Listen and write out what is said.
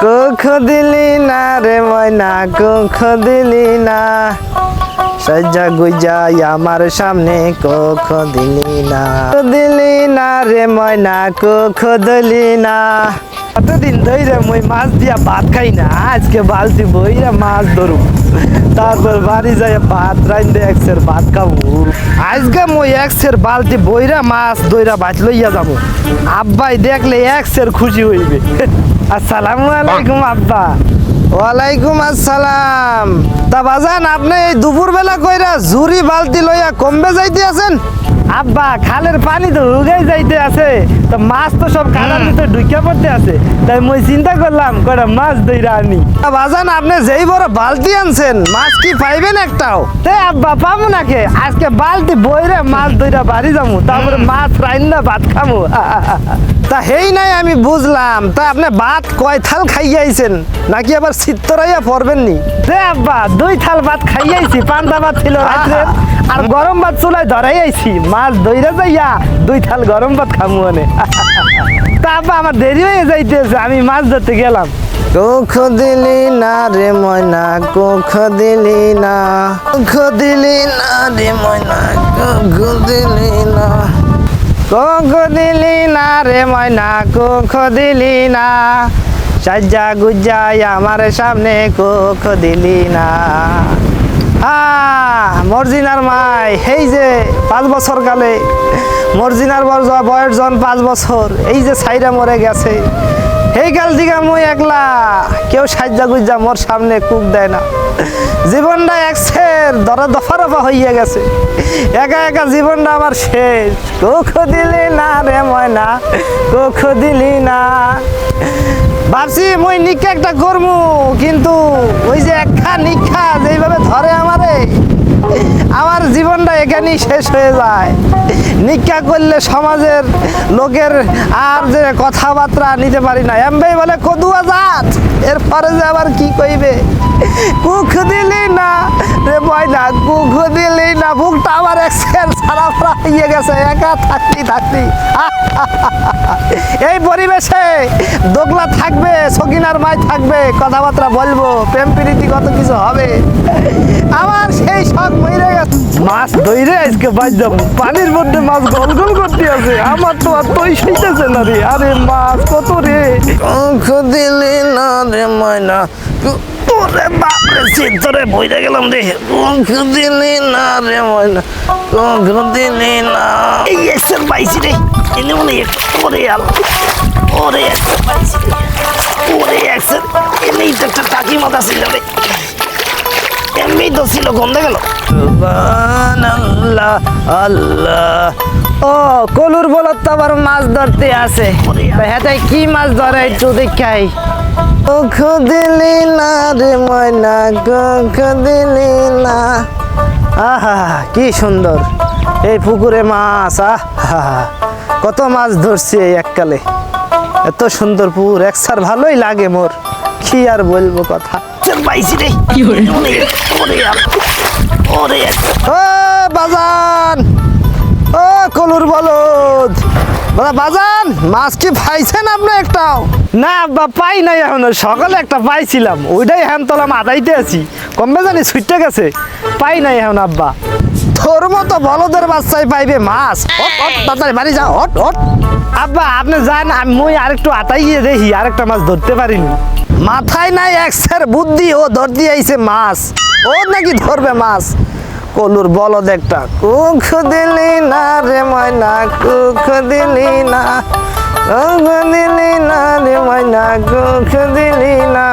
কুখ দিলি না রে ময়না, কুখ দিলি না, সাজা গুজা আমার সামনে কুখ দিলি না, দিলি না রে ময়না, কুখ দিলি না। কতদিন ধরে মই মাছ দিয়া ভাত খাই না, আজকে বালতি বইরা মাছ ধরু, তারপর বাড়ি যাই ভাত রাইন্দে একসের ভাত খাবো। আজকে মই একসের বালতি বইরা মাছ দইরা ভাত লইয়া যাবো, আব্বাই দেখলে একসের খুশি হইবে। আসসালামু আলাইকুম আব্বা। ওয়ালাইকুম আসসালাম। তা বাজান আপনি এই দুপুর বেলা কইরা ঝুরি বালতি লইয়া কমবে যাইতে আছেন? আব্বা খালের পানি তো হুগাই যাইতে আছে, তো মাছ তো সব কাদার ভিতরে ঢুকিয়া পড়তে আছে, তাই মই চিন্তা করলাম কয়টা মাছ ধইরা আনি। বাজান আপনি যেই বড় বালতি আনছেন, মাছ কি পাইবেন একটাও? তে আব্বা পাবো নাকি, আজকে বালতি বইরে মাছ ধইরা বাড়ি যাবো, তারপরে মাছ রাইন্দা ভাত খাবো। তা হেই নাই আমি বুঝলাম, তা আপনি ভাত কয় থাল খাইয়াইছেন, নাকি আবার চিত্তরাইয়া পড়বেন নি? রে আব্বা 2 থাল ভাত খাইয়াইছি, পান্তা ভাত ছিল রাত্রে, আর গরম ভাত চুলায় ধরাই আইছি, মাছ ধইরা যাইয়া 2 থাল গরম ভাত খামু আনে। তা আব্বা আমার দেরি হয়ে যাইতেছে, আমি মাছ ধরতে গেলাম। কুখ দিলি না রে ময়না, কুখ দিলি না, কুখ দিলি না রে ময়না, কুখ দিলি না, কুখ দিলি না রে ময়না, কুখ দিলি না, সাজা গুজা আমার সামনে কুখ দিলি না। মর্জিনার মাই এই যে 5 বছর কালে মর্জিনার বয়স যখন 5 বছর, এই যে সাইরা মরে গেছে, এই কাল দিকে মুই একলা, কেউ সাজা গুজা মোর সামনে কুক দেয় না। জীবনটা একসের দফা রফা হইয়া গেছে, একা একা জীবনটা আমার শেষ। কুখ দিলি না রে ময়না, কুখ দিলি না। ভাবছি মই নিকা একটা করমু, কিন্তু ওই যে একটা নিকা যেইভাবে ধরে আমারে, আমার জীবনটা এখানেই শেষ হয়ে যায়। নিকা করলে সমাজের লোকের আর যে কথাবার্তা নিতে পারি না, এমবাই বলে কদুয়া জাত, এরপরে যে আবার কি কইবে। কুখ দিলি না রে ময়না, কুখ দিলি না, বুকটা আমার একসের সারাফরা হয়ে গেছে একা থাকতে। এই পরিবেশে দোগলা থাকবে, সকিনার মাই থাকবে, কথাবার্তা বলবো, প্রেম প্রীতি কত কিছু হবে, আমার সেই শখ মরে গেছে। মাছ ধইরে আজকে বাজ যাবো, পানির মধ্যে মাছ গল গল করতে আছে, আমার তো আর তৈ সইতেছে না রে। আরে মাছ কত রে। কুখ দিলি না রে ময়না, ওরে বাপরে চিত্তরে বইরে গেলাম রে। কুখ দিলি না রে ময়না, কুখ দিলি না। এই একসের পাইছি রে, এনে মনে ওরে আলো, ওরে একসের পাইছি রে, ওরে একসের, এনেই তো একটা টাকি মাথা ছিল রে, এমনি তো ছিল, গন্ধে গেল। আল্লাহ আল্লাহ। ও কলুর বলত তো আবার মাছ ধরতে আছে, হেতাই কি মাছ ধরে একটু দেখাই। কুখ দিলি না রে ময়না, কুখ দিলি না। আহা কি সুন্দর এই পুকুরে মাছ, আহা কত মাছ ধরছি এই এককালে, এত সুন্দর পুকুর, একসার ভালোই লাগে মোর, কি আর বলবো কথা। পাইছি রে, ও বাজান, ও কলুর বলদ বাজান, মাছ কি পাইছেন আপনি একটাও? না আব্বা পাই নাই এখনো, সকালে একটা পাইছিলাম, ওইটাই হ্যামতলাম আদাইতে আছি, কমবে জানি ছুটতে গেছে, পাই নাই এখন আব্বা। তোর মতো বলদের বাচ্চাই পাইবে মাছ, তাড়াতাড়ি বাড়ি যা, হট হট। আব্বা আপনি যান, আমি আরেকটু আতাই গিয়ে দেখি আরেকটা মাছ ধরতে পারিনি। মাথায় নাই একসের বুদ্ধি, ও ধরতে আইছে মাছ, ও নাকি ধরবে মাছ। কলুর বলদ একটা। কুখ দিলি না রে ময়না, কুখ দিলি না, কুখ দিলি না রে ময়না, কুখ দিলি না।